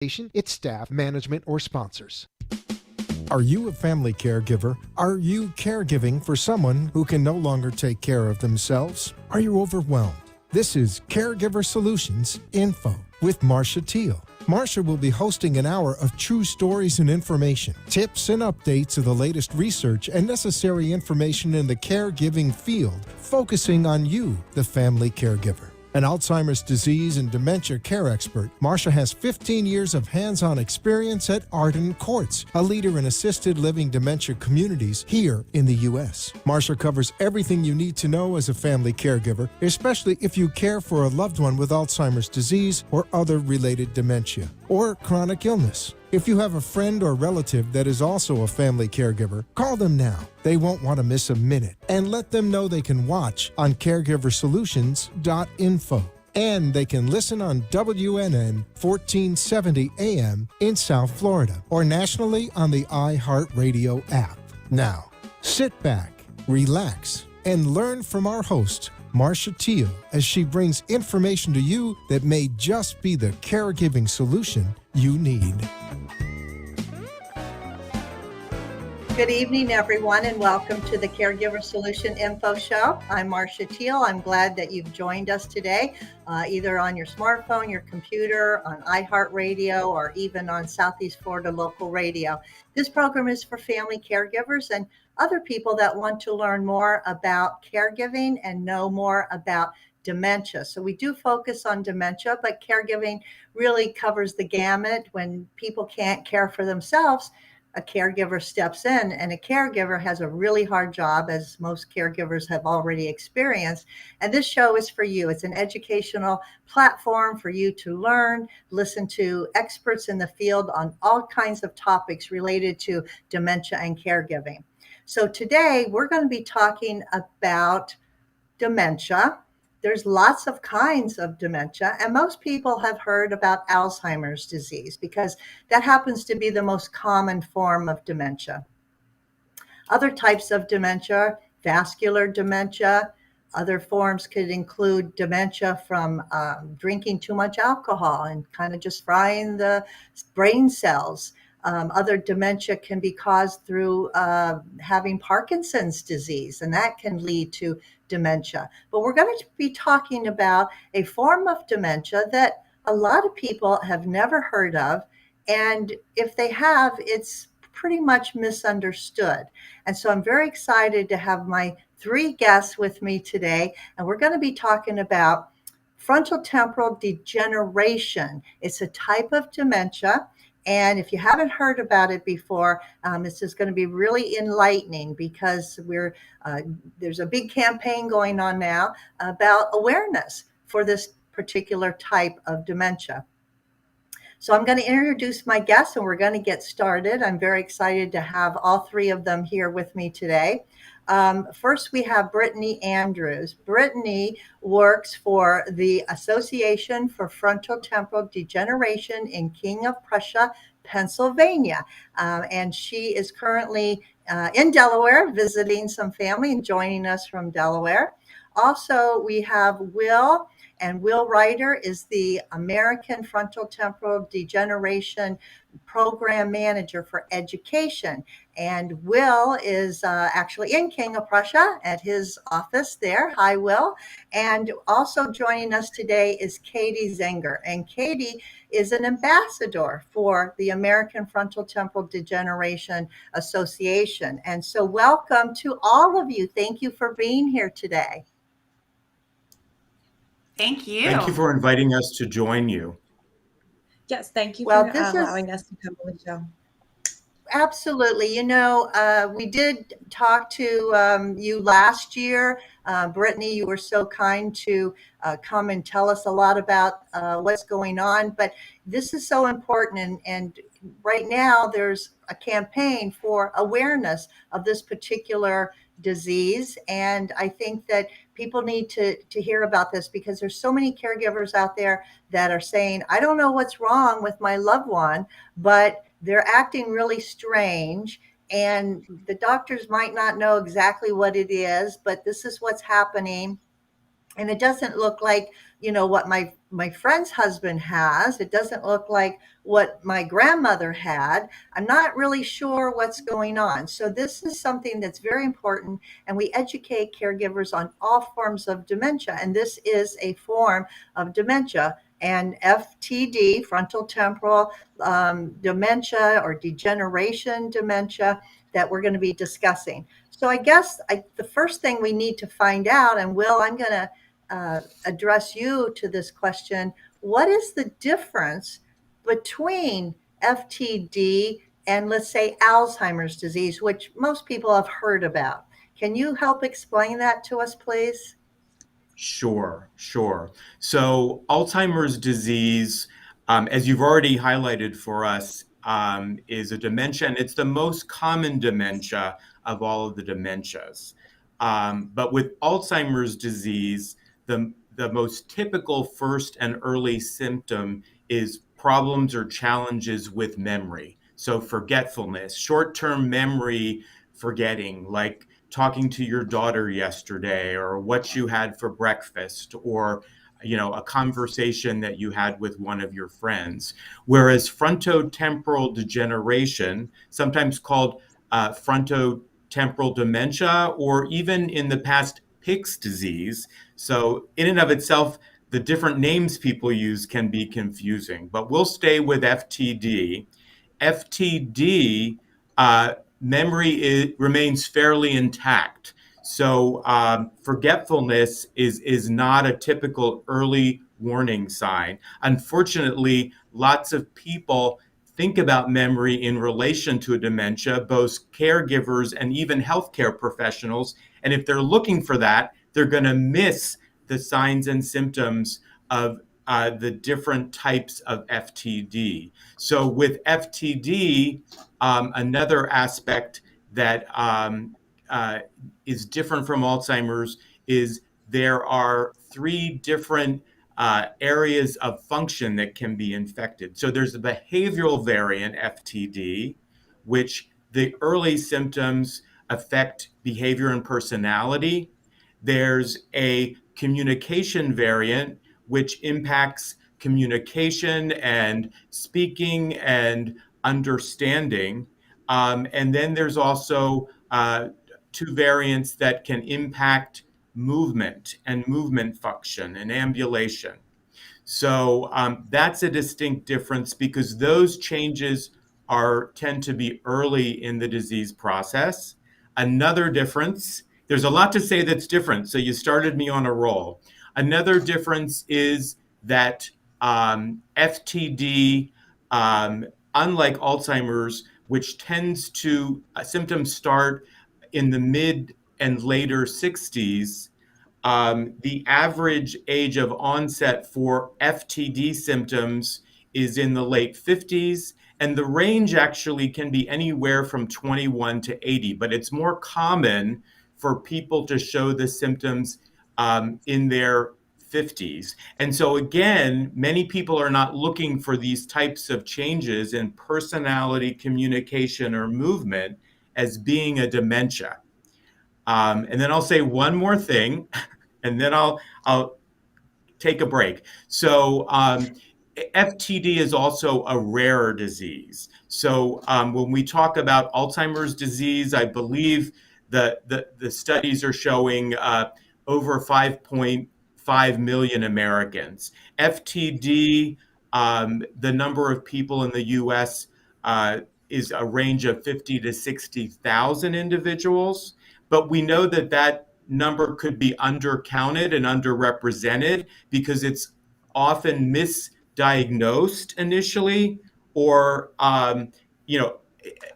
its staff, management, or sponsors. Are you a family caregiver? Are you caregiving for someone who can no longer take care of themselves? Are you overwhelmed? This is Caregiver Solutions Info with Marcia Teele. Marcia will be hosting an hour of true stories and information, tips and updates of the latest research and necessary information in the caregiving field, focusing on you, the family caregiver. An Alzheimer's disease and dementia care expert, Marcia has 15 years of hands-on experience at Arden Courts, a leader in assisted living dementia communities here in the U.S. Marcia covers everything you need to know as a family caregiver, especially if you care for a loved one with Alzheimer's disease or other related dementia or chronic illness. If you have a friend or relative that is also a family caregiver, call them now. They won't want to miss a minute. And let them know they can watch on caregiversolutions.info. And they can listen on WNN 1470 AM in South Florida or nationally on the iHeartRadio app. Now, sit back, relax, and learn from our host, Marcia Teele, as she brings information to you that may just be the caregiving solution you need. Good evening, everyone, and welcome to the Caregiver Solution Info Show. I'm Marcia Teele. I'm glad that you've joined us today, either on your smartphone, your computer, on iHeartRadio, or even on Southeast Florida local radio. This program is for family caregivers and other people that want to learn more about caregiving and know more about dementia. So we do focus on dementia, but caregiving really covers the gamut. When people can't care for themselves, a caregiver steps in, and a caregiver has a really hard job, as most caregivers have already experienced. And this show is for you. It's an educational platform for you to learn, listen to experts in the field on all kinds of topics related to dementia and caregiving. So today we're going to be talking about dementia. There's lots of kinds of dementia, and most people have heard about Alzheimer's disease because that happens to be the most common form of dementia. Other types of dementia, vascular dementia, other forms could include dementia from drinking too much alcohol and kind of just frying the brain cells. Other dementia can be caused through having Parkinson's disease, and that can lead to dementia. But we're going to be talking about a form of dementia that a lot of people have never heard of. And if they have, it's pretty much misunderstood. And so I'm very excited to have my three guests with me today. And we're going to be talking about frontotemporal degeneration. It's a type of dementia. And if you haven't heard about it before, this is going to be really enlightening because there's a big campaign going on now about awareness for this particular type of dementia. So I'm going to introduce my guests and we're going to get started. I'm very excited to have all three of them here with me today. First, we have Brittany Andrews. Brittany works for the Association for Frontotemporal Degeneration in King of Prussia, Pennsylvania. And she is currently in Delaware visiting some family and joining us from Delaware. Also, we have Will. And Will Ryder is the American Frontotemporal Degeneration Program Manager for Education. And Will is actually in King of Prussia at his office there. Hi, Will. And also joining us today is Katiezinger. And Katie is an ambassador for the American Frontotemporal Degeneration Association. And so welcome to all of you. Thank you for being here today. Thank you. Thank you for inviting us to join you. Yes, thank you for allowing us to come on the show. Absolutely. You know, we did talk to you last year. Brittany, you were so kind to come and tell us a lot about what's going on. But this is so important. And right now there's a campaign for awareness of this particular disease. And I think that people need to hear about this because there's so many caregivers out there that are saying, I don't know what's wrong with my loved one, but they're acting really strange. And the doctors might not know exactly what it is, but this is what's happening. And it doesn't look like what my friend's husband has. It doesn't look like what my grandmother had. I'm not really sure what's going on. So this is something that's very important, and we educate caregivers on all forms of dementia, and this is a form of dementia. And FTD, frontal temporal dementia or degeneration dementia, that we're going to be discussing. So I guess the first thing we need to find out, and Will, I'm going to address you to this question. What is the difference between FTD and, let's say, Alzheimer's disease, which most people have heard about? Can you help explain that to us, please? Sure. So Alzheimer's disease, as you've already highlighted for us, is a dementia, and it's the most common dementia of all of the dementias. But with Alzheimer's disease, the most typical first and early symptom is problems or challenges with memory. So forgetfulness, short-term memory forgetting, like talking to your daughter yesterday, or what you had for breakfast, or a conversation that you had with one of your friends. Whereas frontotemporal degeneration, sometimes called frontotemporal dementia, or even in the past Pick's disease. So in and of itself, the different names people use can be confusing, but we'll stay with FTD. FTD, memory remains fairly intact. So forgetfulness is not a typical early warning sign. Unfortunately, lots of people think about memory in relation to a dementia, both caregivers and even healthcare professionals. And if they're looking for that, they're going to miss the signs and symptoms of the different types of FTD. So with FTD, another aspect that is different from Alzheimer's is there are 3 different areas of function that can be infected. So there's a behavioral variant, FTD, which the early symptoms affect behavior and personality. There's a communication variant, which impacts communication and speaking and understanding. And then there's also 2 variants that can impact movement and movement function and ambulation. So that's a distinct difference, because those changes tend to be early in the disease process. Another difference, there's a lot to say that's different, so you started me on a roll. Another difference is that FTD, unlike Alzheimer's, which tends to symptoms start in the mid and later 60s, the average age of onset for FTD symptoms is in the late 50s, and the range actually can be anywhere from 21 to 80, but it's more common for people to show the symptoms in their 50s. And so again, many people are not looking for these types of changes in personality, communication, or movement as being a dementia. And then I'll say one more thing, and then I'll take a break. So FTD is also a rare disease. So when we talk about Alzheimer's disease, I believe the studies are showing over 5.5 million Americans. FTD, the number of people in the US is a range of 50 to 60,000 individuals. But we know that number could be undercounted and underrepresented because it's often misdiagnosed initially, or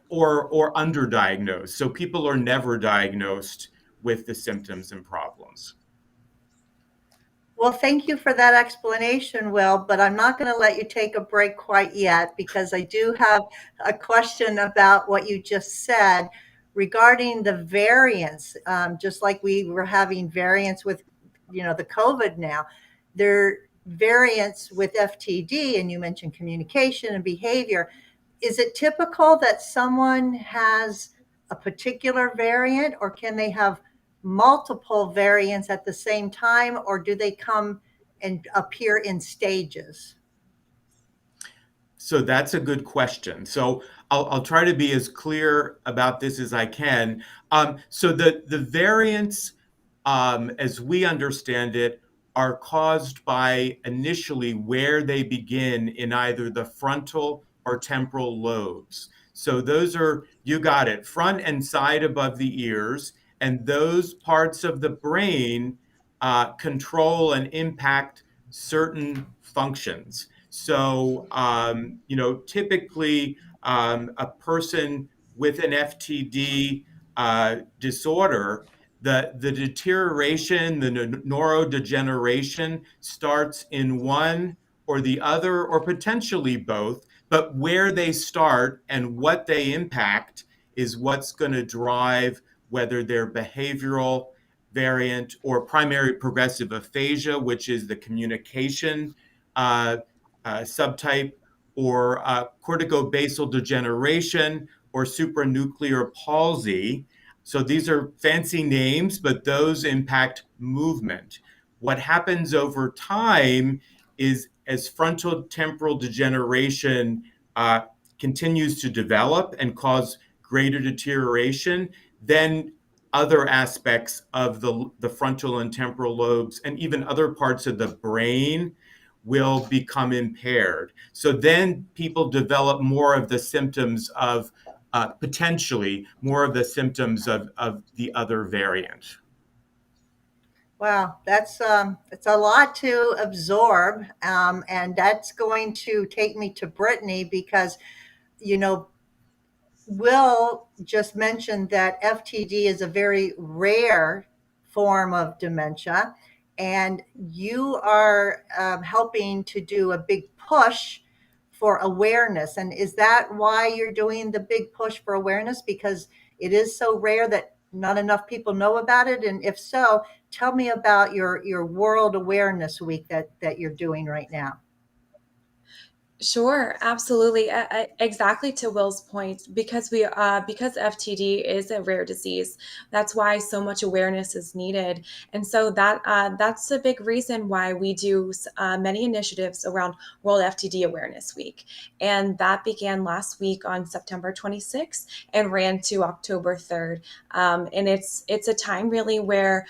or underdiagnosed. So people are never diagnosed with the symptoms and problems. Well, thank you for that explanation, Will, but I'm not going to let you take a break quite yet, because I do have a question about what you just said regarding the variants. Just like we were having variants with, the COVID now, there are variants with FTD, and you mentioned communication and behavior. Is it typical that someone has a particular variant, or can they have multiple variants at the same time, or do they come and appear in stages? So that's a good question. So I'll try to be as clear about this as I can. So the variants, as we understand it, are caused by initially where they begin in either the frontal or temporal lobes. So those are, you got it, front and side above the ears, and those parts of the brain control and impact certain functions. So, typically a person with an FTD disorder, the deterioration, the neurodegeneration starts in one or the other, or potentially both. But where they start and what they impact is what's going to drive whether they're behavioral variant or primary progressive aphasia, which is the communication uh, subtype, or corticobasal degeneration, or supranuclear palsy. So these are fancy names, but those impact movement. What happens over time is as frontal temporal degeneration continues to develop and cause greater deterioration, then other aspects of the frontal and temporal lobes and even other parts of the brain will become impaired. So then people develop more of the symptoms of potentially more of the symptoms of the other variant. Wow, that's it's a lot to absorb, and that's going to take me to Brittany because, you know, Will just mentioned that FTD is a very rare form of dementia, and you are helping to do a big push for awareness. And is that why you're doing the big push for awareness? Because it is so rare that not enough people know about it. And if so, tell me about your World Awareness Week that you're doing right now. Sure, absolutely. Exactly to Will's point, because because FTD is a rare disease, that's why so much awareness is needed, and so that's a big reason why we do many initiatives around World FTD Awareness Week, and that began last week on September 26th and ran to October 3rd, and it's a time really where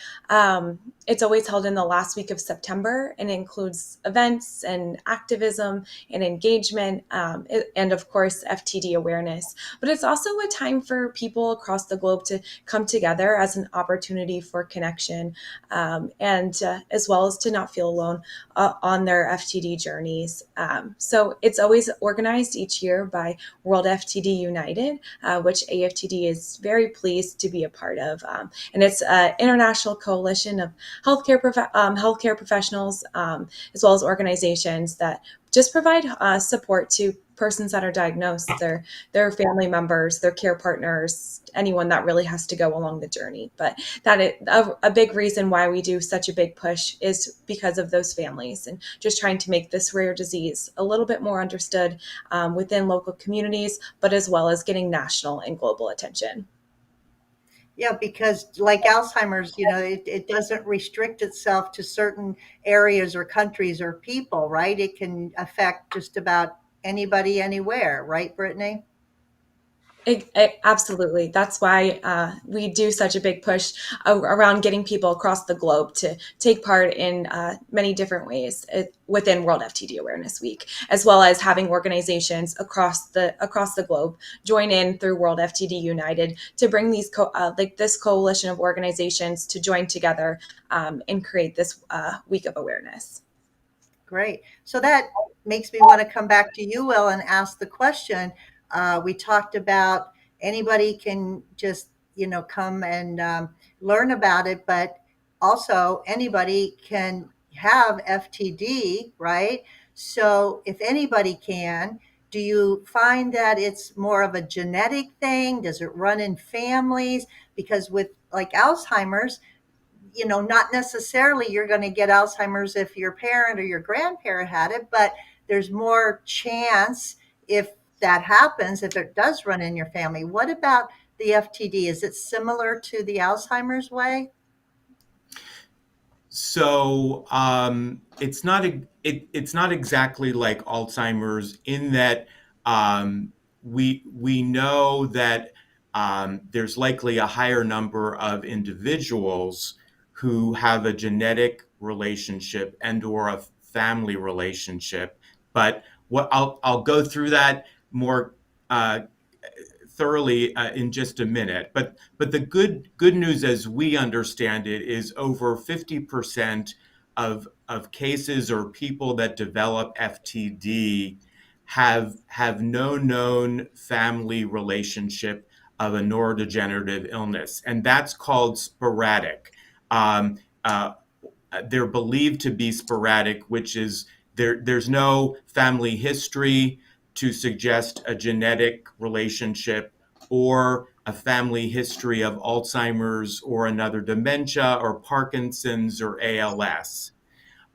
it's always held in the last week of September, and it includes events and activism and engagement, and of course, FTD awareness. But it's also a time for people across the globe to come together as an opportunity for connection, and as well as to not feel alone on their FTD journeys. So it's always organized each year by World FTD United, which AFTD is very pleased to be a part of. And it's an international coalition of healthcare professionals, as well as organizations that just provide support to persons that are diagnosed, their family members, their care partners, anyone that really has to go along the journey. But a big reason why we do such a big push is because of those families and just trying to make this rare disease a little bit more understood within local communities, but as well as getting national and global attention. Yeah, because like Alzheimer's, it doesn't restrict itself to certain areas or countries or people, right? It can affect just about anybody, anywhere, right, Brittany? Absolutely. That's why we do such a big push around getting people across the globe to take part in many different ways within World FTD Awareness Week, as well as having organizations across the globe join in through World FTD United to bring these this coalition of organizations to join together and create this week of awareness. Great. So that makes me want to come back to you, Will, and ask the question. We talked about anybody can just, come and learn about it, but also anybody can have FTD, right? So if anybody can, do you find that it's more of a genetic thing? Does it run in families? Because with like Alzheimer's, not necessarily you're going to get Alzheimer's if your parent or your grandparent had it, but there's more chance if that happens, if it does run in your family. What about the FTD? Is it similar to the Alzheimer's way? So it's not exactly like Alzheimer's in that we know that there's likely a higher number of individuals who have a genetic relationship and or a family relationship. But what I'll go through that more uh, thoroughly in just a minute. But the good news, as we understand it, is over 50% of cases or people that develop FTD have no known family relationship of a neurodegenerative illness, and that's called sporadic. Um, uh, they're believed to be sporadic, which is there's no family history to suggest a genetic relationship or a family history of Alzheimer's or another dementia or Parkinson's or ALS.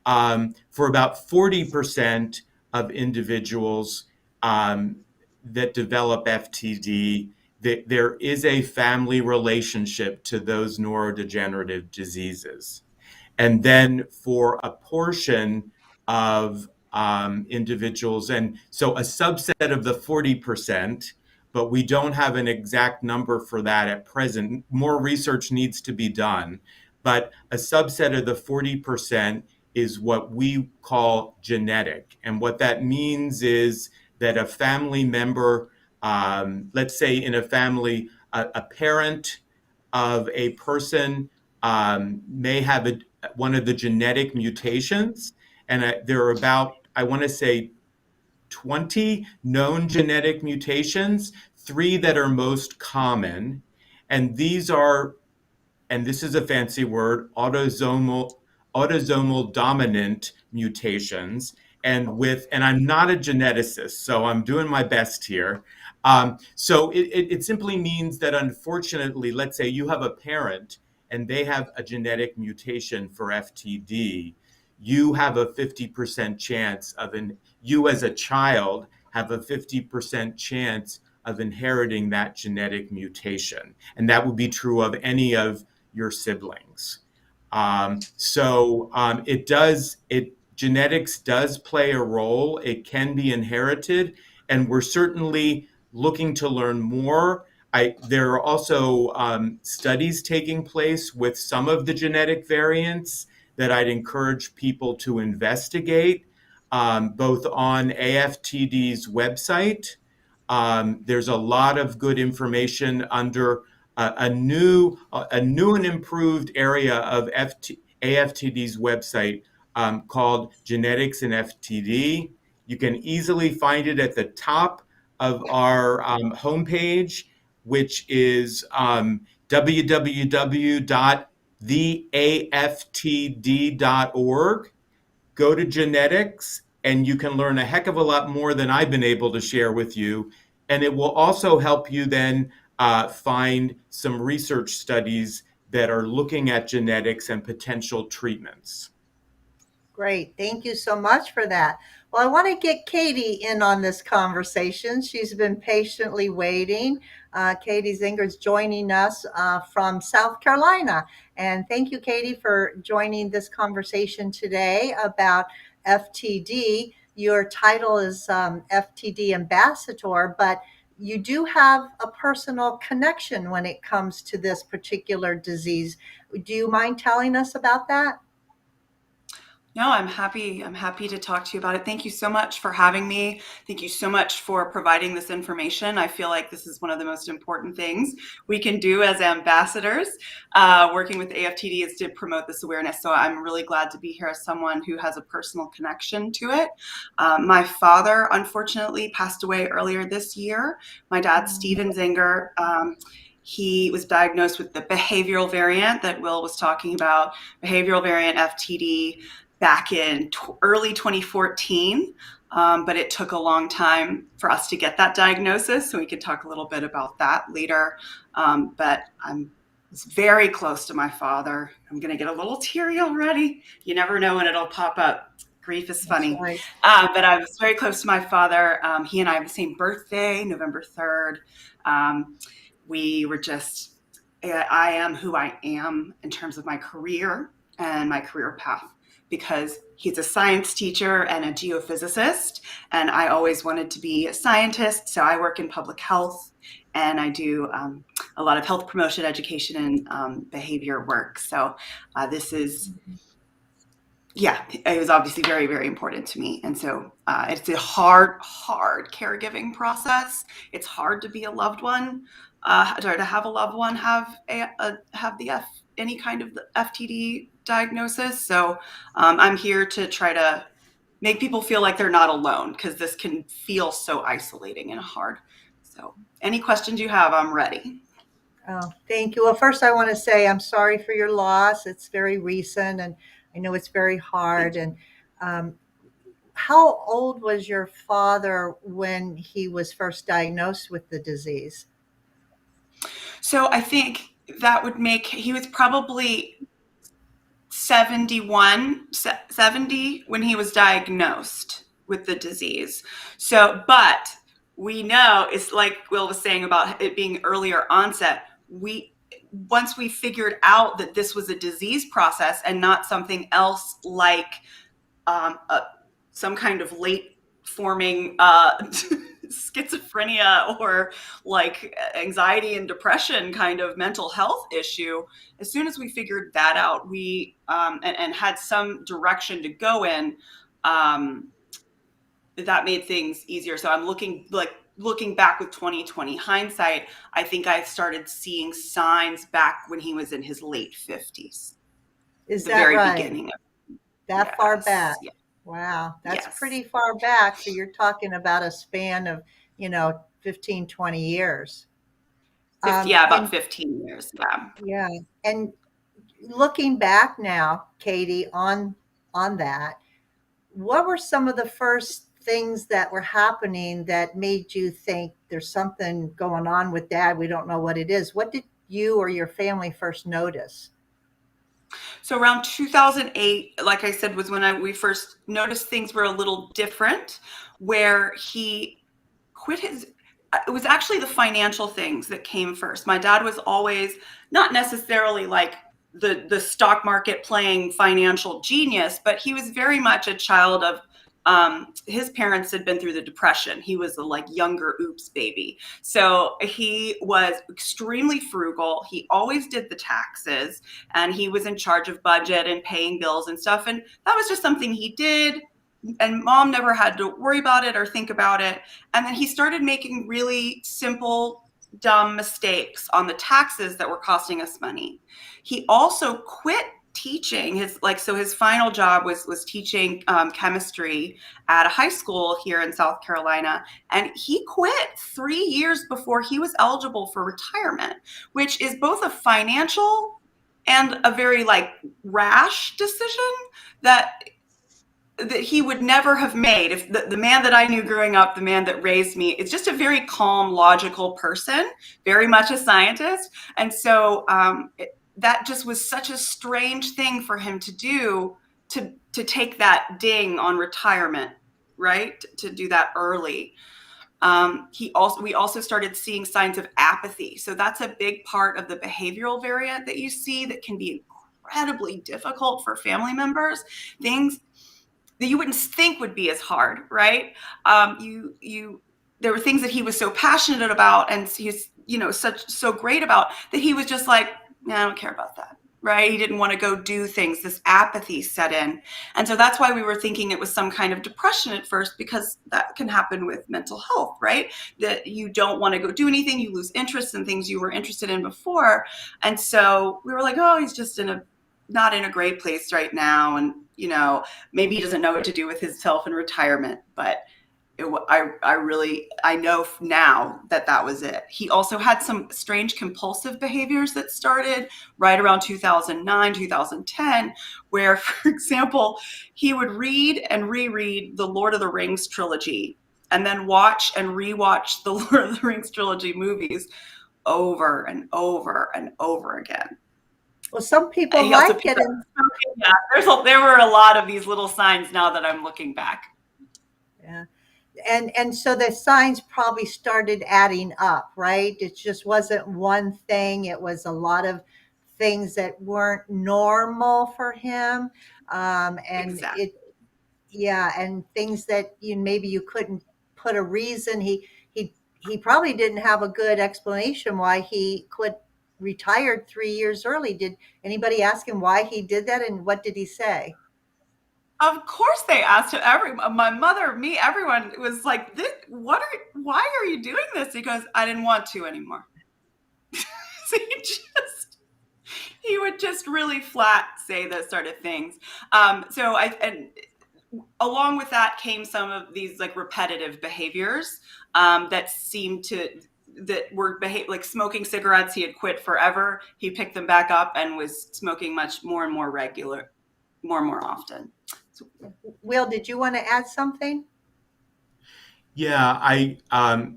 For about 40% of individuals that develop FTD, there is a family relationship to those neurodegenerative diseases. And then for a portion of individuals, and so a subset of the 40%, but we don't have an exact number for that at present. More research needs to be done. But a subset of the 40% is what we call genetic. And what that means is that a family member, let's say in a family, a parent of a person may have one of the genetic mutations, and there are about, I want to say, 20 known genetic mutations, 3 that are most common, and these are, and this is a fancy word, autosomal dominant mutations. And I'm not a geneticist, so I'm doing my best here. So it simply means that, unfortunately, let's say you have a parent and they have a genetic mutation for FTD, you have a 50% chance you as a child have a 50% chance of inheriting that genetic mutation. And that would be true of any of your siblings. Genetics does play a role. It can be inherited, and we're certainly looking to learn more. There are also studies taking place with some of the genetic variants that I'd encourage people to investigate, both on AFTD's website. There's a lot of good information under a new and improved area of AFTD's website called Genetics and FTD. You can easily find it at the top of our homepage, which is www.theaftd.org. Go to genetics, and you can learn a heck of a lot more than I've been able to share with you. And it will also help you then find some research studies that are looking at genetics and potential treatments. Great. Thank you so much for that. Well, I want to get Katie in on this conversation. She's been patiently waiting. Katiezinger is joining us from South Carolina. And thank you, Katie, for joining this conversation today about FTD. Your title is FTD Ambassador, but you do have a personal connection when it comes to this particular disease. Do you mind telling us about that? No, I'm happy. I'm happy to talk to you about it. Thank you so much for having me. Thank you so much for providing this information. I feel like this is one of the most important things we can do as ambassadors. Working with AFTD is to promote this awareness. So I'm really glad to be here as someone who has a personal connection to it. My father, unfortunately, passed away earlier this year. My dad, Katiezinger, he was diagnosed with the behavioral variant that Will was talking about, behavioral variant FTD, back in early 2014, but it took a long time for us to get that diagnosis, so we could talk a little bit about that later. But I'm very close to my father. I'm going to get a little teary already. You never know when it'll pop up. Grief is funny. Right. But I was very close to my father. He and I have the same birthday, November 3rd. We were just, I am who I am in terms of my career. and my career path, because he's a science teacher and a geophysicist, and I always wanted to be a scientist. So I work in public health, and I do a lot of health promotion, education, and behavior work. So this is, yeah, it was obviously very, very important to me. And so it's a hard caregiving process. It's hard to be a loved one, to have a loved one have any kind of FTD diagnosis. So I'm here to try to make people feel like they're not alone, because this can feel so isolating and hard. So any questions you have, I'm ready. Oh, thank you. Well, first I want to say I'm sorry for your loss. It's very recent, and I know it's very hard. And how old was your father when he was first diagnosed with the disease? So I think that would make, he was probably 70 when he was diagnosed with the disease. So, but we know, it's like Will was saying about it being earlier onset. Once we figured out that this was a disease process and not something else like some kind of late forming schizophrenia or like anxiety and depression kind of mental health issue, as soon as we figured that out, we and had some direction to go in, that made things easier. So I'm looking back with 2020 hindsight, I think I started seeing signs back when he was in his late 50s. Is the that very right? beginning of That far Yes, back? yeah. Wow, that's Yes. pretty far back. So you're talking about a span of, 15, 20 years. Yeah, about And 15 years. Yeah. yeah, and looking back now, Katie, on that, what were some of the first things that were happening that made you think there's something going on with Dad? We don't know what it is. What did you or your family first notice? So around 2008, like I said, was when we first noticed things were a little different, where he quit it was actually the financial things that came first. My dad was always not necessarily like the stock market playing financial genius, but he was very much a child of, his parents had been through the Depression. He was a like younger oops baby. So he was extremely frugal. He always did the taxes, and he was in charge of budget and paying bills and stuff. And that was just something he did. And mom never had to worry about it or think about it. And then he started making really simple, dumb mistakes on the taxes that were costing us money. He also quit teaching his final job was teaching chemistry at a high school here in South Carolina, and he quit 3 years before he was eligible for retirement, which is both a financial and a very like rash decision that he would never have made. If the man that I knew growing up, the man that raised me, is just a very calm, logical person, very much a scientist. And so that just was such a strange thing for him to do, to take that ding on retirement, right? To do that early. We also started seeing signs of apathy. So that's a big part of the behavioral variant that you see that can be incredibly difficult for family members. Things that you wouldn't think would be as hard, right? There were things that he was so passionate about, and he's so great about, that he was just like, nah, I don't care about that, right? He didn't want to go do things. This apathy set in, and so that's why we were thinking it was some kind of depression at first, because that can happen with mental health, right? That you don't want to go do anything, you lose interest in things you were interested in before, and so we were like, oh, he's just not in a great place right now, and maybe he doesn't know what to do with himself in retirement. But I know now that was it. He also had some strange compulsive behaviors that started right around 2009, 2010, where, for example, he would read and reread the Lord of the Rings trilogy, and then watch and rewatch the Lord of the Rings trilogy movies over and over and over again. Well, some people like it. Yeah, there were a lot of these little signs now that I'm looking back. Yeah. And so the signs probably started adding up, right? It just wasn't one thing. It was a lot of things that weren't normal for him. And Exactly. and things that maybe you couldn't put a reason. He probably didn't have a good explanation why he retired 3 years early. Did anybody ask him why he did that, and what did he say? Of course they asked him. My mother, me, everyone was like, why are you doing this? He goes, I didn't want to anymore. So he would just really flat say those sort of things. And along with that came some of these like repetitive behaviors that were like smoking cigarettes. He had quit forever. He picked them back up and was smoking much more and more more often. Will, did you want to add something? Yeah,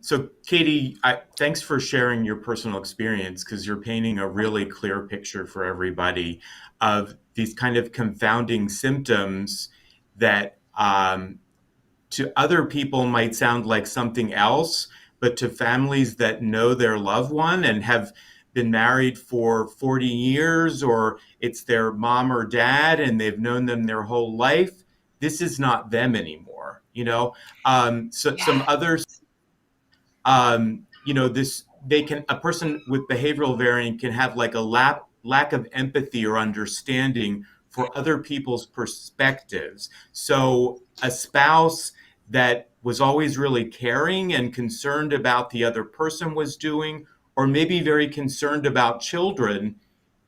so Katie, thanks for sharing your personal experience, because you're painting a really clear picture for everybody of these kind of confounding symptoms that to other people might sound like something else, but to families that know their loved one and have been married for 40 years, or it's their mom or dad and they've known them their whole life, this is not them anymore, Some others, a person with behavioral variant can have like a lack of empathy or understanding for other people's perspectives. So a spouse that was always really caring and concerned about the other person was doing, or maybe very concerned about children,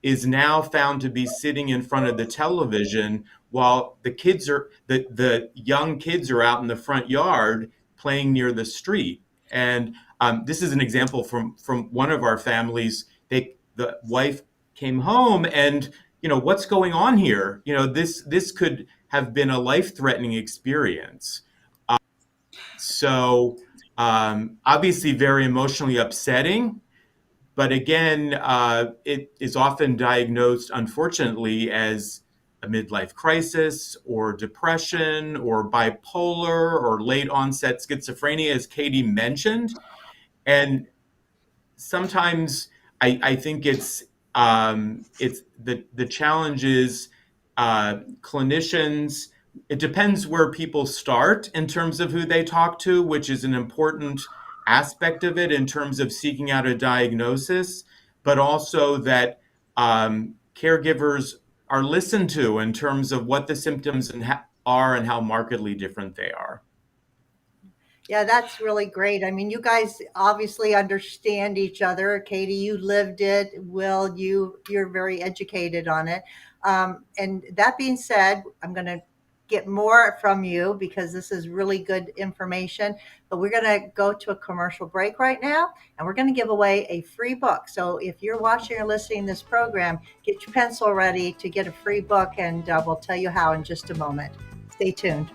is now found to be sitting in front of the television while the young kids are out in the front yard playing near the street. And this is an example from one of our families. The wife came home and, what's going on here? This could have been a life-threatening experience. So obviously very emotionally upsetting. But again, it is often diagnosed, unfortunately, as a midlife crisis or depression or bipolar or late onset schizophrenia, as Katie mentioned. And sometimes I think it's the challenge is clinicians. It depends where people start in terms of who they talk to, which is an important aspect of it in terms of seeking out a diagnosis, but also that caregivers are listened to in terms of what the symptoms are and how markedly different they are. Yeah, that's really great. I mean, you guys obviously understand each other. Katie, you lived it. Will, you're very educated on it. And that being said, I'm going to get more from you because this is really good information. But we're going to go to a commercial break right now, and we're going to give away a free book. So if you're watching or listening to this program, get your pencil ready to get a free book, and we'll tell you how in just a moment. Stay tuned.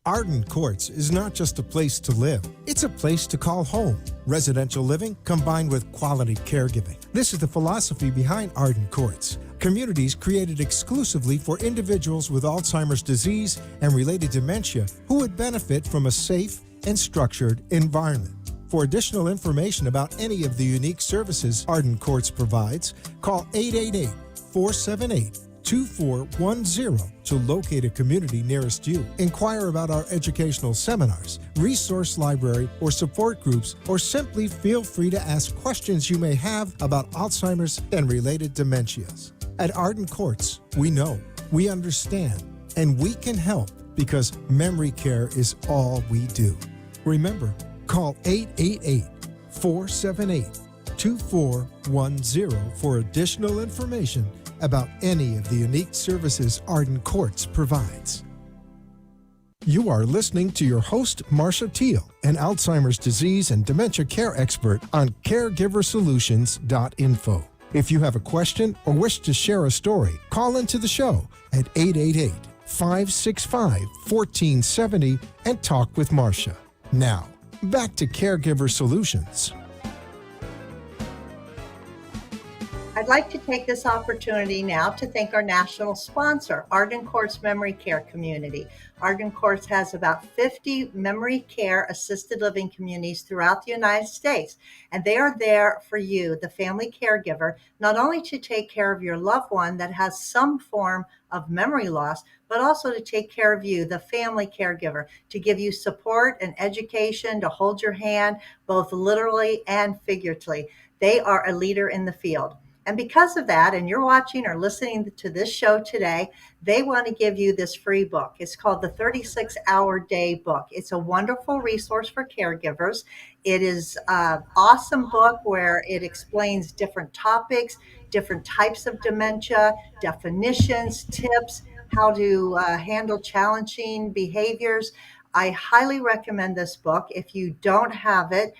Arden Courts is not just a place to live, it's a place to call home. Residential living combined with quality caregiving. This is the philosophy behind Arden Courts. Communities created exclusively for individuals with Alzheimer's disease and related dementia who would benefit from a safe and structured environment. For additional information about any of the unique services Arden Courts provides, call 888-478-2410 to locate a community nearest you. Inquire about our educational seminars, resource library, or support groups, or simply feel free to ask questions you may have about Alzheimer's and related dementias. At Arden Courts, we know, we understand, and we can help because memory care is all we do. Remember, call 888-478-2410 for additional information about any of the unique services Arden Courts provides. You are listening to your host, Marcia Teele, an Alzheimer's disease and dementia care expert on CareGiverSolutions.info. If you have a question or wish to share a story, call into the show at 888-565-1470 and talk with Marcia. Now, back to Caregiver Solutions. I I'd like to take this opportunity now to thank our national sponsor, Arden Court's Memory Care Community. Arden Courts has about 50 memory care assisted living communities throughout the United States, and they are there for you, the family caregiver, not only to take care of your loved one that has some form of memory loss, but also to take care of you, the family caregiver, to give you support and education, to hold your hand, both literally and figuratively. They are a leader in the field. And because of that, and you're watching or listening to this show today, they want to give you this free book. It's called the 36-Hour Day book. It's a wonderful resource for caregivers. It is an awesome book where it explains different topics, different types of dementia, definitions, tips, how to handle challenging behaviors. I highly recommend this book. If you don't have it,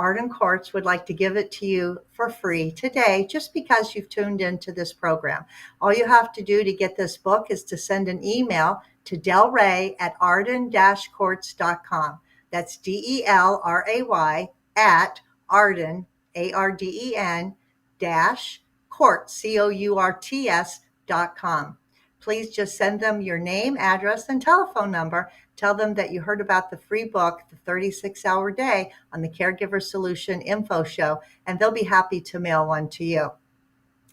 Arden Courts would like to give it to you for free today, just because you've tuned into this program. All you have to do to get this book is to send an email to delray@arden-courts.com. That's DELRAY at Arden, ARDEN, dash courts, COURTS.com. Please just send them your name, address, and telephone number. Tell them that you heard about the free book, The 36-Hour Day, on the Caregiver Solution Info Show, and they'll be happy to mail one to you.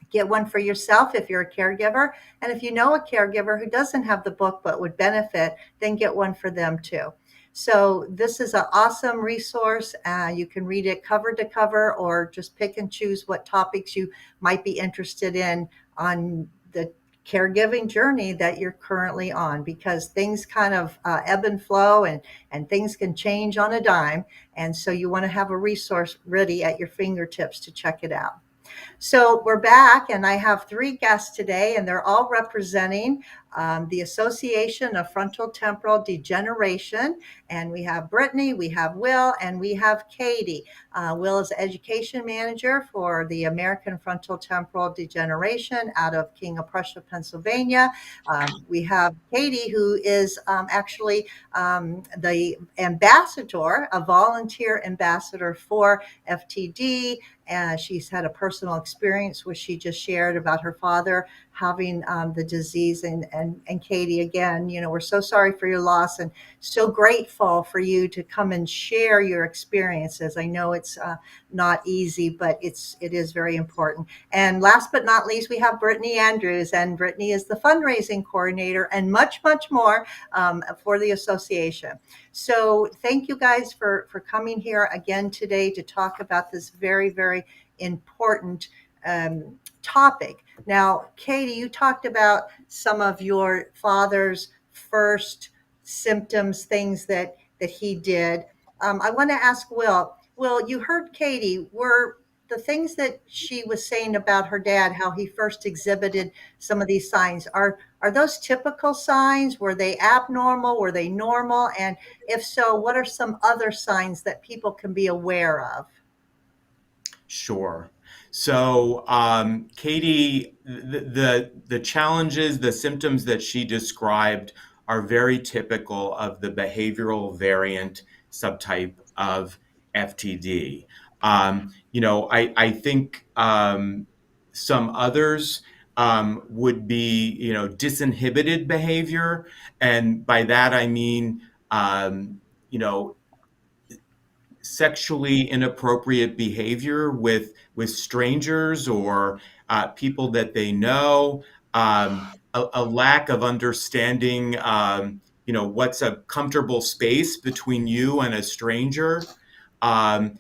Get one for yourself if you're a caregiver, and if you know a caregiver who doesn't have the book but would benefit, then get one for them too. So this is an awesome resource. You can read it cover to cover, or just pick and choose what topics you might be interested in on the caregiving journey that you're currently on, because things kind of ebb and flow, and things can change on a dime. And so you want to have a resource ready at your fingertips to check it out. So we're back, and I have three guests today, and they're all representing the Association of Frontotemporal Degeneration. And we have Brittany, we have Will, and we have Katie. Will is Education Manager for the American Frontotemporal Degeneration out of King of Prussia, Pennsylvania. We have Katie, who is actually the ambassador, a volunteer ambassador for FTD. She's had a personal experience, which she just shared about her father having the disease. And Katie, again, we're so sorry for your loss, and so grateful for you to come and share your experiences. I know it's not easy, but it is very important. And last but not least, we have Brittany Andrews, and Brittany is the fundraising coordinator and much, much more for the association. So thank you guys for coming here again today to talk about this very, very important topic. Now, Katie, you talked about some of your father's first symptoms, things that he did. I want to ask Will. Will, you heard Katie. Were the things that she was saying about her dad, how he first exhibited some of these signs, are those typical signs? Were they abnormal? Were they normal? And if so, what are some other signs that people can be aware of? Sure. So, Katie, the challenges, the symptoms that she described are very typical of the behavioral variant subtype of FTD. I think some others would be, disinhibited behavior. And by that, I mean, sexually inappropriate behavior with strangers or people that they know, a lack of understanding, what's a comfortable space between you and a stranger. So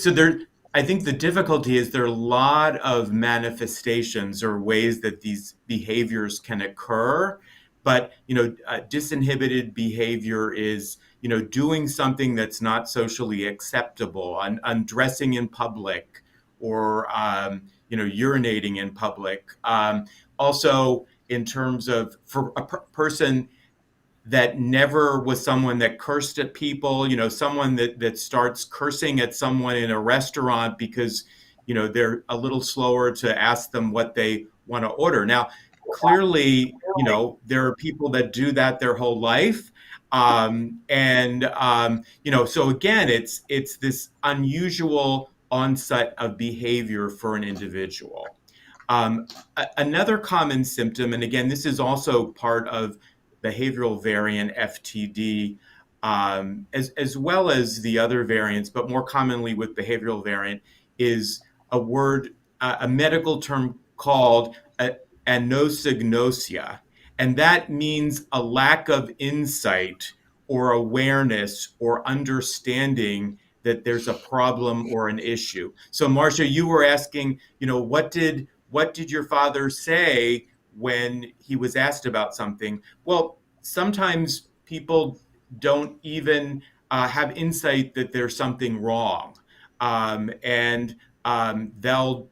there, I think the difficulty is there are a lot of manifestations or ways that these behaviors can occur. But, disinhibited behavior is, doing something that's not socially acceptable, undressing in public, or, urinating in public. Also, in terms of for a person that never was someone that cursed at people, someone that starts cursing at someone in a restaurant because, they're a little slower to ask them what they want to order. Now, clearly, there are people that do that their whole life. So again, it's this unusual onset of behavior for an individual. Another common symptom, and again, this is also part of behavioral variant FTD, as well as the other variants, but more commonly with behavioral variant, is a medical term called anosognosia. And that means a lack of insight or awareness or understanding that there's a problem or an issue. So Marcia, you were asking, what did your father say when he was asked about something? Well, sometimes people don't even have insight that there's something wrong. And they'll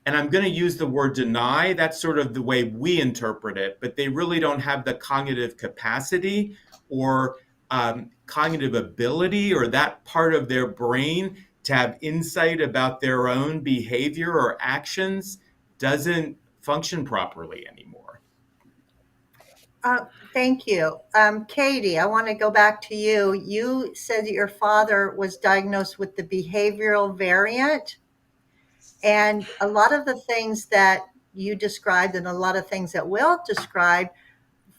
and I'm going to use the word deny. That's sort of the way we interpret it, but they really don't have the cognitive capacity or cognitive ability or that part of their brain to have insight about their own behavior or actions doesn't function properly anymore. Thank you. Katie, I want to go back to you. You said that your father was diagnosed with the behavioral variant. And a lot of the things that you described and a lot of things that Will described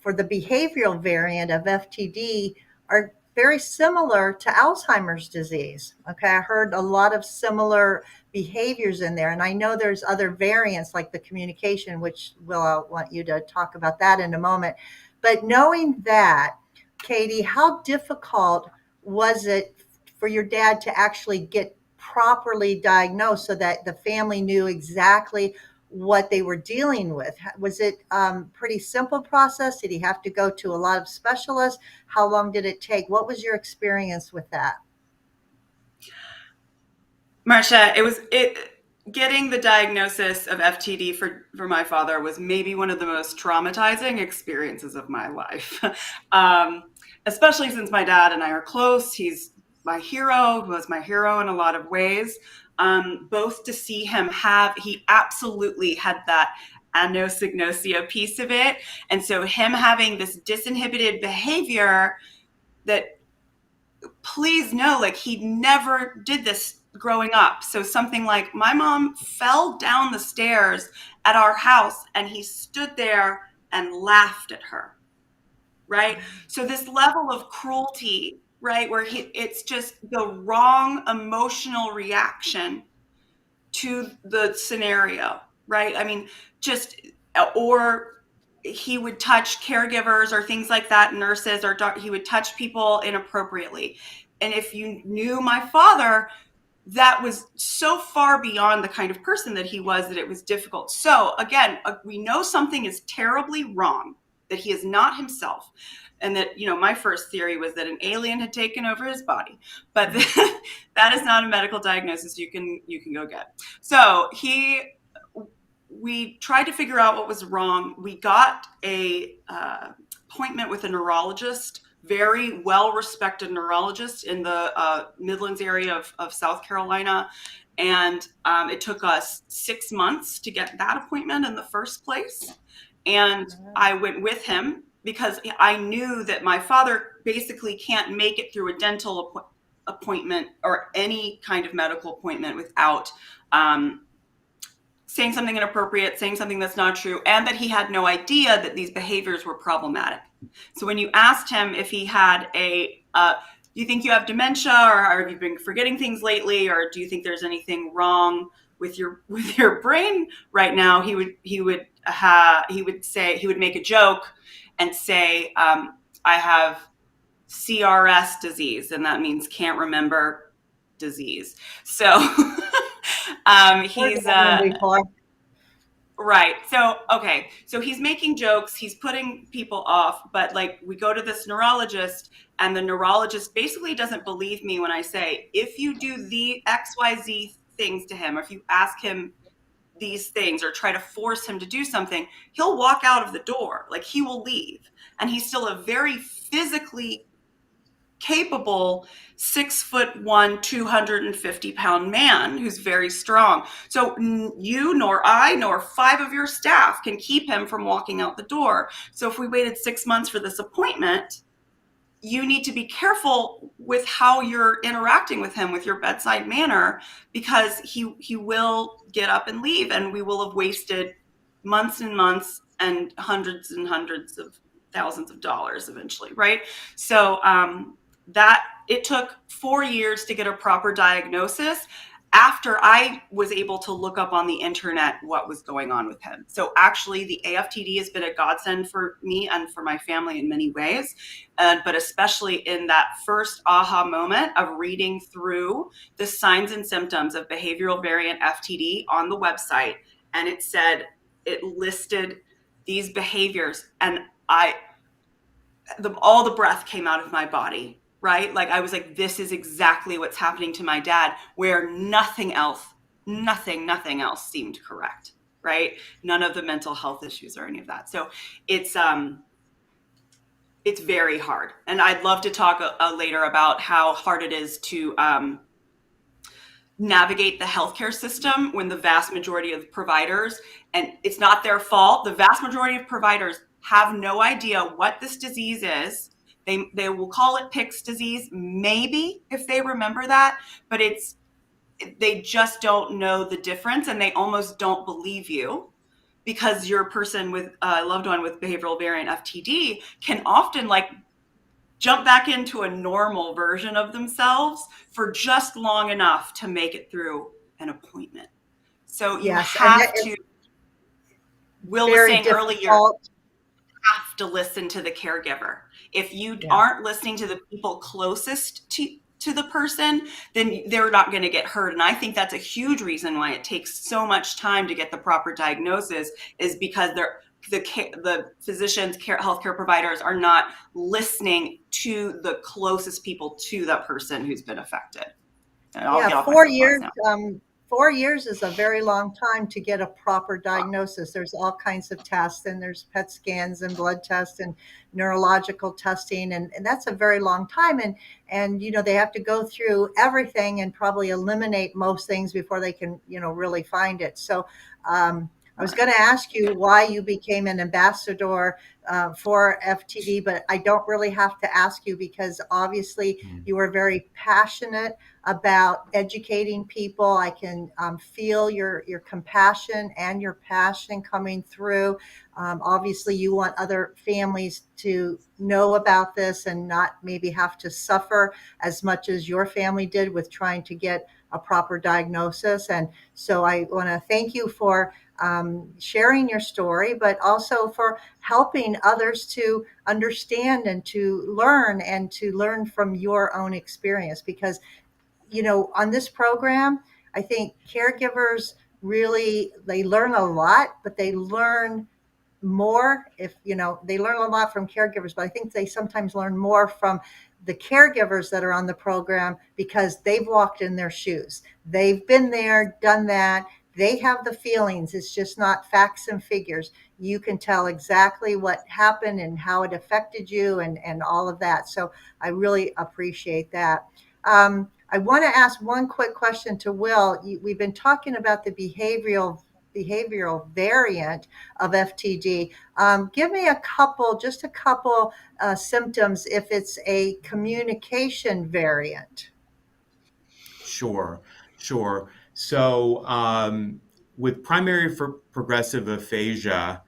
for the behavioral variant of FTD are very similar to Alzheimer's disease. Okay, I heard a lot of similar behaviors in there. And I know there's other variants like the communication, which Will, I want you to talk about that in a moment. But knowing that, Katie, how difficult was it for your dad to actually get properly diagnosed so that the family knew exactly what they were dealing with? Was it pretty simple process? Did he have to go to a lot of specialists? How long did it take? What was your experience with that? Marcia, getting the diagnosis of FTD for my father was maybe one of the most traumatizing experiences of my life. Especially since my dad and I are close. He's my hero, was my hero in a lot of ways. Both to see him he absolutely had that anosognosia piece of it. And so him having this disinhibited behavior that, please know, like, he never did this growing up. So something like my mom fell down the stairs at our house and he stood there and laughed at her, right? So this level of cruelty, right, where it's just the wrong emotional reaction to the scenario, right? I mean, or he would touch caregivers or things like that, nurses, or he would touch people inappropriately. And if you knew my father, that was so far beyond the kind of person that he was that it was difficult. So again, we know something is terribly wrong, that he is not himself. And that, my first theory was that an alien had taken over his body, but that is not a medical diagnosis you can go get. So we tried to figure out what was wrong. We got a appointment with a neurologist, very well-respected neurologist in the Midlands area of South Carolina. And it took us 6 months to get that appointment in the first place. And I went with him because I knew that my father basically can't make it through a dental appointment or any kind of medical appointment without saying something inappropriate, saying something that's not true, and that he had no idea that these behaviors were problematic. So when you asked him if he had do you think you have dementia, or have you been forgetting things lately, or do you think there's anything wrong with your brain right now, he would make a joke and say, I have CRS disease, and that means can't remember disease. So he's right. So, okay. So he's making jokes, he's putting people off, but we go to this neurologist and the neurologist basically doesn't believe me when I say, if you do the XYZ things to him, or if you ask him these things or try to force him to do something, he'll walk out of the door. He will leave. And he's still a very physically capable 6'1", 250-pound man who's very strong. So you nor I nor 5 of your staff can keep him from walking out the door. So if we waited 6 months for this appointment, you need to be careful with how you're interacting with him, with your bedside manner, because he will get up and leave, and we will have wasted months and months and hundreds of thousands of dollars eventually, right? So that it took 4 years to get a proper diagnosis after I was able to look up on the internet what was going on with him. So actually the AFTD has been a godsend for me and for my family in many ways, but especially in that first aha moment of reading through the signs and symptoms of behavioral variant FTD on the website. And it listed these behaviors, and all the breath came out of my body, right? Like I was like, this is exactly what's happening to my dad, where nothing else seemed correct, right? None of the mental health issues or any of that. So it's very hard. And I'd love to talk later about how hard it is to navigate the healthcare system when the vast majority of providers, and it's not their fault, the vast majority of providers have no idea what this disease is. They will call it Pick's disease, maybe, if they remember that, but they just don't know the difference, and they almost don't believe you, because your person with a loved one with behavioral variant FTD can often jump back into a normal version of themselves for just long enough to make it through an appointment. So you have to, Will was saying earlier, you have to listen to the caregiver. If you aren't listening to the people closest to the person, then they're not going to get heard. And I think that's a huge reason why it takes so much time to get the proper diagnosis, is because the physicians, healthcare providers are not listening to the closest people to that person who's been affected. And I'll get off 4 years. 4 years is a very long time to get a proper diagnosis. There's all kinds of tests, and there's PET scans and blood tests and neurological testing, and that's a very long time. And they have to go through everything and probably eliminate most things before they can really find it. So I was going to ask you why you became an ambassador for FTD, but I don't really have to ask you, because obviously you are very passionate about educating people. I can feel your compassion and your passion coming through. Obviously, you want other families to know about this and not maybe have to suffer as much as your family did with trying to get a proper diagnosis. And so I want to thank you for sharing your story, but also for helping others to understand and to learn from your own experience. Because on this program, I think caregivers really, they learn a lot, but they learn more they learn a lot from caregivers, but I think they sometimes learn more from the caregivers that are on the program, because they've walked in their shoes. They've been there, done that. They have the feelings. It's just not facts and figures. You can tell exactly what happened and how it affected you and all of that. So I really appreciate that. I want to ask one quick question to Will. We've been talking about the behavioral variant of FTD. Give me just a couple symptoms if it's a communication variant. Sure. So with primary progressive aphasia,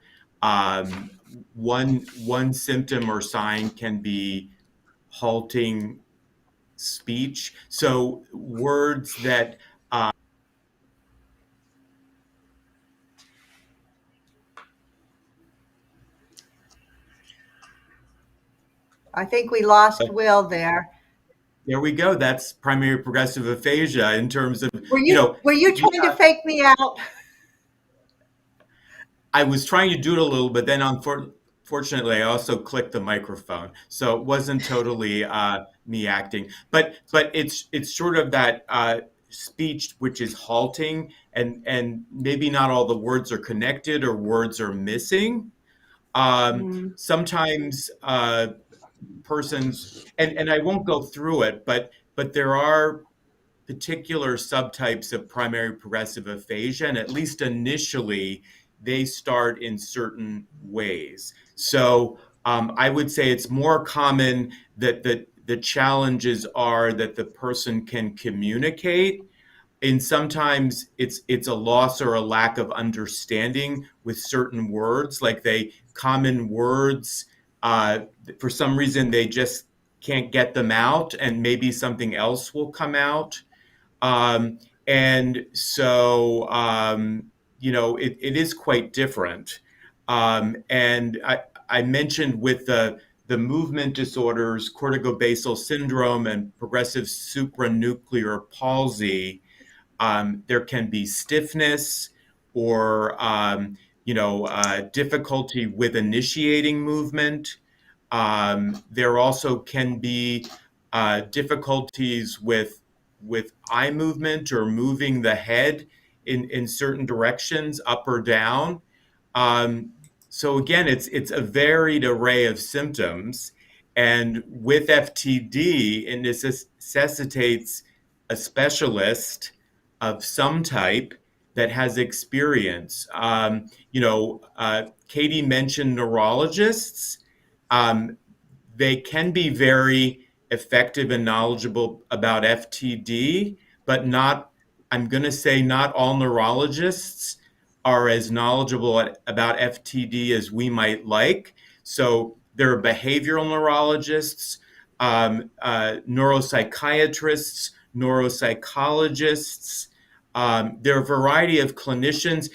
one symptom or sign can be halting speech. So words that I think we lost Will there. There we go. That's primary progressive aphasia in terms of, were you trying to fake me out? I was trying to do it a little, but then unfortunately, I also clicked the microphone, so it wasn't totally me acting. But it's sort of that speech which is halting, and maybe not all the words are connected or words are missing. Sometimes persons, and I won't go through it, but there are particular subtypes of primary progressive aphasia, and at least initially, they start in certain ways. So I would say it's more common that the challenges are that the person can communicate, and sometimes it's a loss or a lack of understanding with certain words, like common words, for some reason they just can't get them out, and maybe something else will come out. um, and so it is quite different. And I mentioned with the movement disorders, corticobasal syndrome and progressive supranuclear palsy, there can be stiffness or difficulty with initiating movement. There also can be difficulties with eye movement or moving the head in certain directions, up or down. Um, so again, it's a varied array of symptoms, and with FTD, it necessitates a specialist of some type that has experience. Katie mentioned neurologists. Um, they can be very effective and knowledgeable about FTD, but I'm going to say not all neurologists are as knowledgeable about FTD as we might like. So there are behavioral neurologists, neuropsychiatrists, neuropsychologists. There are a variety of clinicians.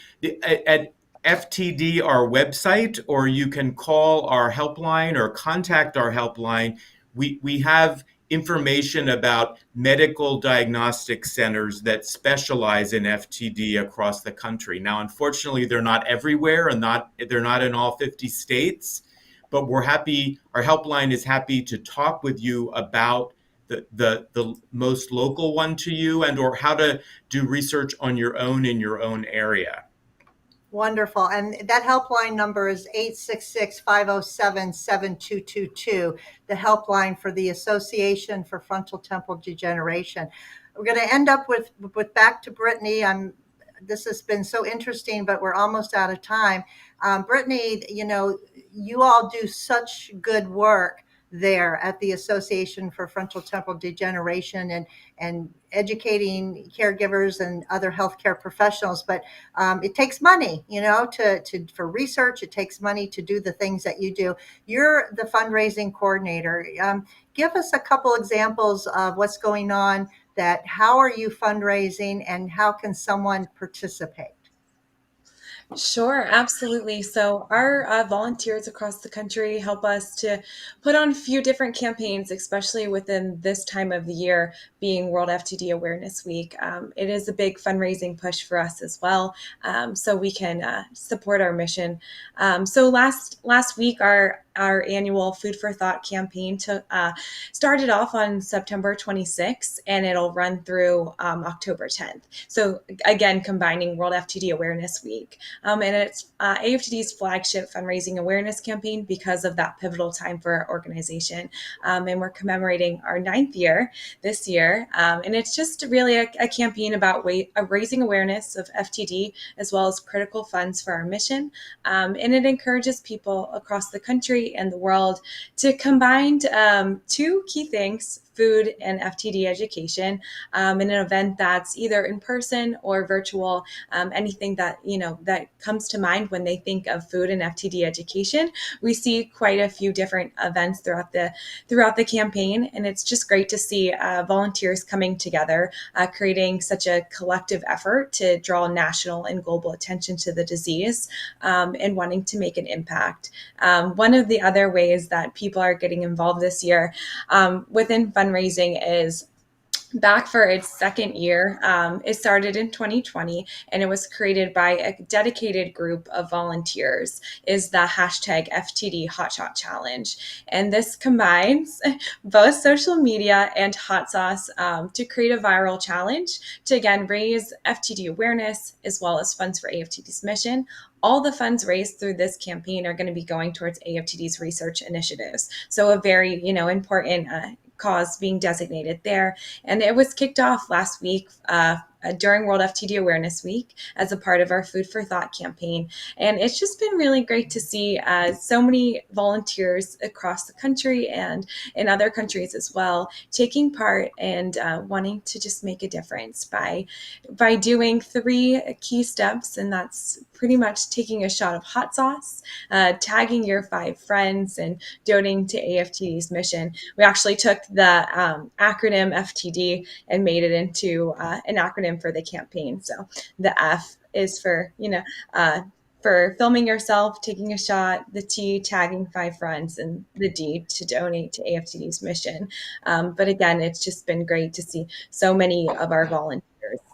At FTD, our website, or you can call our helpline or contact our helpline. We have information about medical diagnostic centers that specialize in FTD across the country. Now, unfortunately, they're not everywhere, and they're not in all 50 states, but we're happy, our helpline is happy to talk with you about the most local one to you, and or how to do research on your own in your own area. Wonderful. And that helpline number is 866-507-7222, the helpline for the Association for Frontal Temporal Degeneration. We're going to end up with back to Brittany. This has been so interesting, but we're almost out of time. Brittany, you all do such good work there at the Association for Frontal Temporal Degeneration and educating caregivers and other healthcare professionals. But it takes money, for research. It takes money to do the things that you do. You're the fundraising coordinator. Give us a couple examples of what's going on. How are you fundraising, and how can someone participate? Sure, absolutely. So our volunteers across the country help us to put on a few different campaigns, especially within this time of the year, being World FTD Awareness Week. It is a big fundraising push for us as well, so we can support our mission. So last week, our annual Food for Thought campaign started off on September 26th, and it'll run through October 10th. So again, combining World FTD Awareness Week. And it's AFTD's flagship fundraising awareness campaign because of that pivotal time for our organization. And we're commemorating our 9th year this year. And it's just really a campaign about raising awareness of FTD, as well as critical funds for our mission. And it encourages people across the country and the world to combine two key things: food and FTD education, in an event that's either in person or virtual. Anything that comes to mind when they think of food and FTD education. We see quite a few different events throughout the campaign, and it's just great to see volunteers coming together, creating such a collective effort to draw national and global attention to the disease, and wanting to make an impact. One of the other ways that people are getting involved this year within fundraising is back for its second year. It started in 2020, and it was created by a dedicated group of volunteers, is the hashtag FTD Hotshot Challenge. And this combines both social media and hot sauce to create a viral challenge to, again, raise FTD awareness as well as funds for AFTD's mission. All the funds raised through this campaign are going to be going towards AFTD's research initiatives. So a very, important cause being designated there. And it was kicked off last week during World FTD Awareness Week as a part of our Food for Thought campaign. And it's just been really great to see so many volunteers across the country and in other countries as well taking part and wanting to just make a difference by doing 3 key steps. And that's pretty much taking a shot of hot sauce, tagging your 5 friends, and donating to AFTD's mission. We actually took the acronym FTD and made it into an acronym for the campaign. So the F is for, for filming yourself, taking a shot, the T, tagging 5 friends, and the D, to donate to AFTD's mission. But again, it's just been great to see so many of our volunteers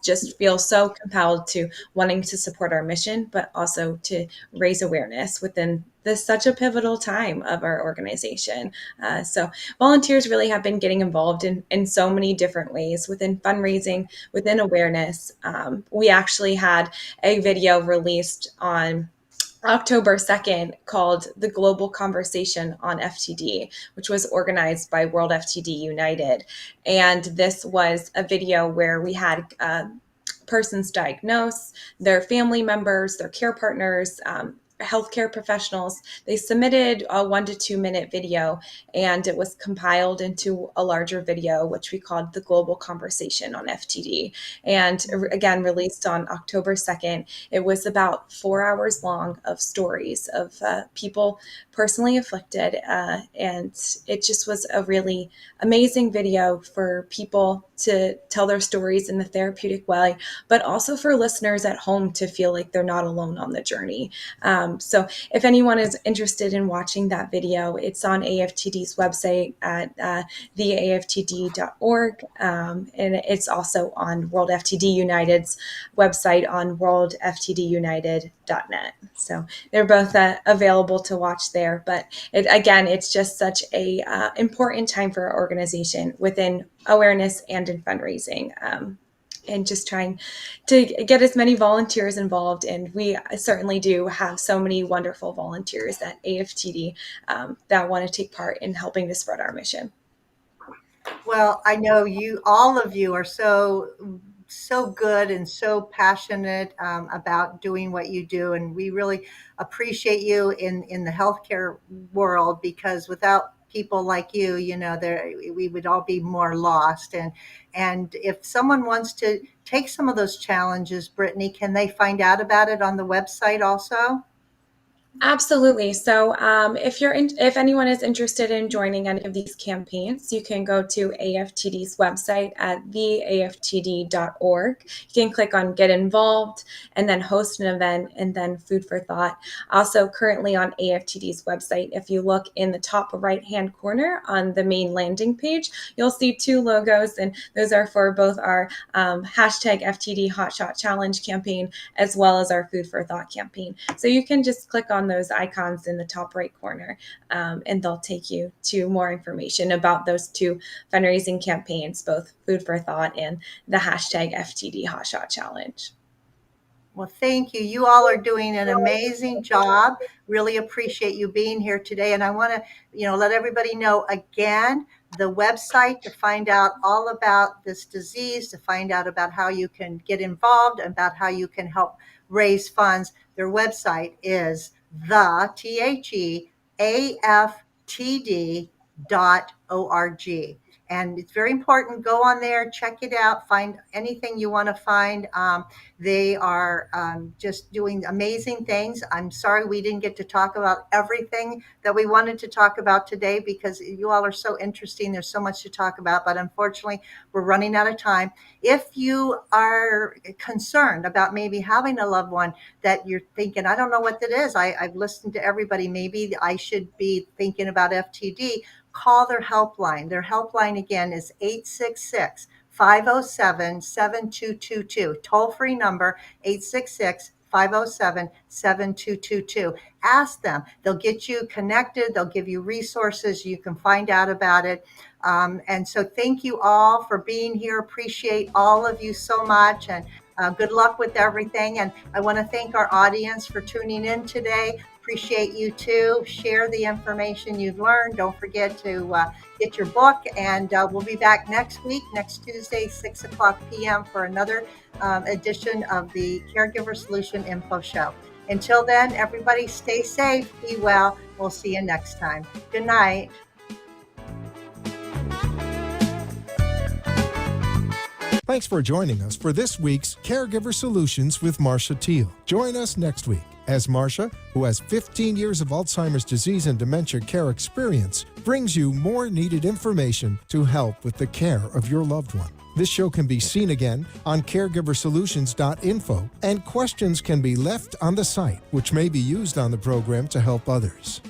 just feel so compelled to wanting to support our mission, but also to raise awareness within this such a pivotal time of our organization. So volunteers really have been getting involved in so many different ways within fundraising, within awareness. We actually had a video released on October 2nd called The Global Conversation on FTD, which was organized by World FTD United. And this was a video where we had persons diagnosed, their family members, their care partners, healthcare professionals. They submitted a 1 to 2 minute video, and it was compiled into a larger video, which we called The Global Conversation on FTD. And again, released on October 2nd. It was about 4 hours long of stories of people personally afflicted. And it just was a really amazing video for people to tell their stories in a therapeutic way, but also for listeners at home to feel like they're not alone on the journey. So if anyone is interested in watching that video, it's on AFTD's website at theaftd.org. And it's also on World FTD United's website on worldftdunited.net. So they're both available to watch there. But it's just such a important time for our organization within awareness and in fundraising. And just trying to get as many volunteers involved. And we certainly do have so many wonderful volunteers at AFTD that want to take part in helping to spread our mission. Well, I know all of you are so good and so passionate about doing what you do. And we really appreciate you in the healthcare world, because without people like you, we would all be more lost. And if someone wants to take some of those challenges, Brittany, can they find out about it on the website also? Absolutely. So if anyone is interested in joining any of these campaigns, you can go to AFTD's website at theaftd.org. You can click on Get Involved and then Host an Event and then Food for Thought. Also currently on AFTD's website, if you look in the top right-hand corner on the main landing page, you'll see 2 logos, and those are for both our hashtag FTD Hotshot Challenge campaign as well as our Food for Thought campaign. So you can just click on those icons in the top right corner, and they'll take you to more information about those 2 fundraising campaigns, both Food for Thought and the hashtag FTD Hotshot Challenge. Well, thank you. You all are doing an amazing job. Really appreciate you being here today. And I want to, let everybody know again, the website to find out all about this disease, to find out about how you can get involved, about how you can help raise funds. Their website is theaftd.org. And it's very important. Go on there, check it out, find anything you want to find. They are just doing amazing things. I'm sorry we didn't get to talk about everything that we wanted to talk about today, because you all are so interesting. There's so much to talk about, but unfortunately, we're running out of time. If you are concerned about maybe having a loved one that you're thinking, I don't know what that is. I've listened to everybody. Maybe I should be thinking about FTD. Call their helpline. Their helpline again is 866-507-7222. Toll-free number 866-507-7222. Ask them. They'll get you connected. They'll give you resources. You can find out about it. And so thank you all for being here. Appreciate all of you so much. And good luck with everything. And I want to thank our audience for tuning in today. appreciate you too. Share the information you've learned. Don't forget to get your book, and we'll be back next week, next Tuesday, 6 o'clock p.m. for another edition of the Caregiver Solution Info Show. Until then, everybody stay safe, be well. We'll see you next time. Good night. Thanks for joining us for this week's Caregiver Solutions with Marcia Teele. Join us next week as Marcia, who has 15 years of Alzheimer's disease and dementia care experience, brings you more needed information to help with the care of your loved one. This show can be seen again on caregiversolutions.info, and questions can be left on the site, which may be used on the program to help others.